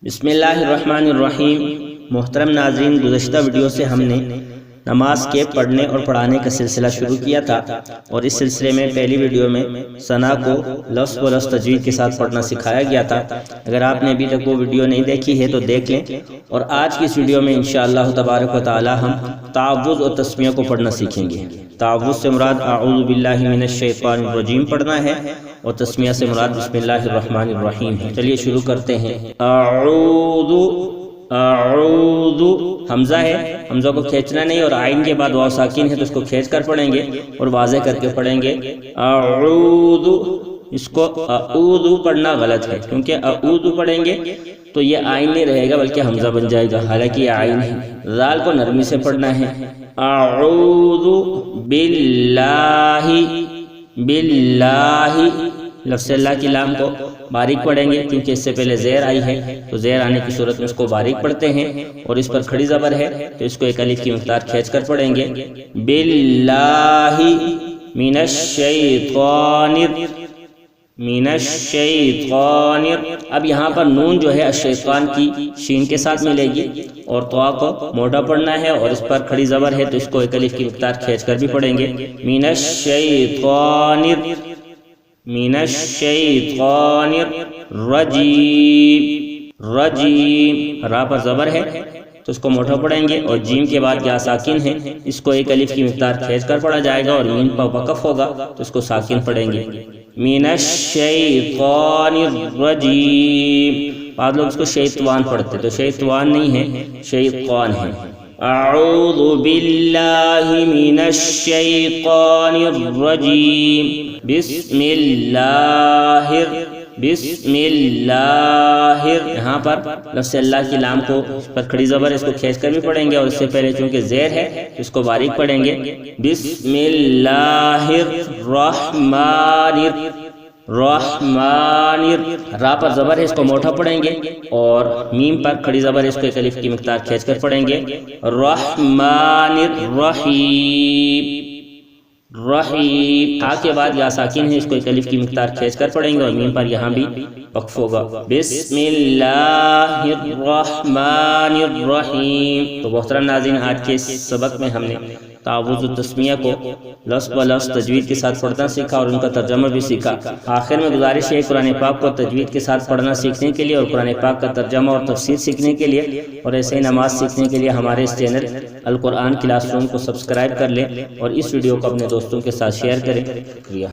بسم اللہ الرحمن الرحیم۔ محترم ناظرین، گزشتہ ویڈیو سے ہم نے نماز کے پڑھنے اور پڑھانے کا سلسلہ شروع کیا تھا، اور اس سلسلے میں پہلی ویڈیو میں ثنا کو لفظ و لفظ تجوید کے ساتھ پڑھنا سکھایا گیا تھا۔ اگر آپ نے ابھی تک وہ ویڈیو نہیں دیکھی ہے تو دیکھ لیں، اور آج کی اس ویڈیو میں انشاءاللہ تبارک و تعالی ہم تعوذ اور تسمیہ کو پڑھنا سیکھیں گے۔ تعوذ سے مراد اعوذ باللہ من الشیطان الرجیم پڑھنا ہے، اور تسمیہ سے مراد بسم اللہ الرحمن الرحیم ہے۔ چلیے شروع کرتے ہیں۔ اعوذ حمزہ ہے، حمزہ کو کھینچنا نہیں، اور عین کے بعد واو ساکن ہے تو اس کو کھینچ کر پڑھیں گے اور واضح کر کے پڑھیں گے اعوذ۔ اس کو اعوذ پڑھنا غلط ہے، کیونکہ اعوذ پڑھیں گے تو یہ عین نہیں رہے گا بلکہ حمزہ بن جائے گا، حالانکہ یہ عین ہے۔ ذال کو نرمی سے پڑھنا ہے۔ اعوذ باللہ، باللہ لفظ اللہ کی لام کو باریک پڑھیں گے، کیونکہ اس سے پہلے زیر آئی ہے، تو زیر آنے کی صورت میں اس کو باریک پڑھتے ہیں، اور اس پر کھڑی زبر ہے تو اس کو ایک الف کی مقدار کھینچ کر پڑھیں گے۔ باللہ من الشیطان، من الشیطان۔ اب یہاں پر نون جو ہے الشیطان کی شین کے ساتھ ملے گی، اور طا کو موٹا پڑھنا ہے، اور اس پر کھڑی زبر ہے تو اس کو ایک الف کی مقدار کھینچ کر بھی پڑھیں گے۔ من الشیطان، من الشیطان الرجیم، رجیم را پر زبر ہے تو اس کو موٹا پڑھیں گے، اور جیم کے بعد یا ساکن ہے، اس کو ایک الف کی مقدار کھینچ کر پڑھا جائے گا، اور میم پر وقف ہوگا تو اس کو ساکن پڑھیں گے۔ من الشیطان الرجیم۔ بعض لوگ اس کو شیطوان پڑھتے، تو شیطوان نہیں ہے، شیطان ہے۔ اعوذ باللہ من الشیطان الرجیم، بسم اللہ، بسم اللہ۔ یہاں پر لفظ اللہ کی لام کو پر کھڑی زبر اس کو کھینچ کر بھی پڑھیں گے، اور اس سے پہلے چونکہ زیر ہے اس کو باریک پڑھیں گے۔ بسم اللہ الرحمن الرحمن، را پر زبر ہے اس کو موٹا پڑھیں گے، اور میم پر کھڑی زبر اس کو ایک الف کی مقدار کھینچ کر پڑھیں گے۔ الرحمن الرحیم، رحیم۔ ہا کے بعد یا ساکن ہے، اس کو ایک الف کی مقدار کھینچ کر پڑھیں گے، اور میم پر یہاں بھی وقف ہوگا۔ بسم اللہ الرحمن الرحیم۔ تو محترم ناظرین، آج کے اس سبق میں ہم نے تعوذ و تسمیہ کو لفظ و لفظ تجوید کے ساتھ پڑھنا سیکھا، اور ان کا ترجمہ بھی سیکھا۔ آخر میں گزارش ہے قرآن پاک کو تجوید کے ساتھ پڑھنا سیکھنے کے لیے، اور قرآن پاک کا ترجمہ اور تفسیر سیکھنے کے لیے، اور ایسے ہی نماز سیکھنے کے لیے ہمارے اس چینل القرآن کلاس روم کو سبسکرائب کر لیں، اور اس ویڈیو کو اپنے دوستوں کے ساتھ شیئر کریں۔ شکریہ۔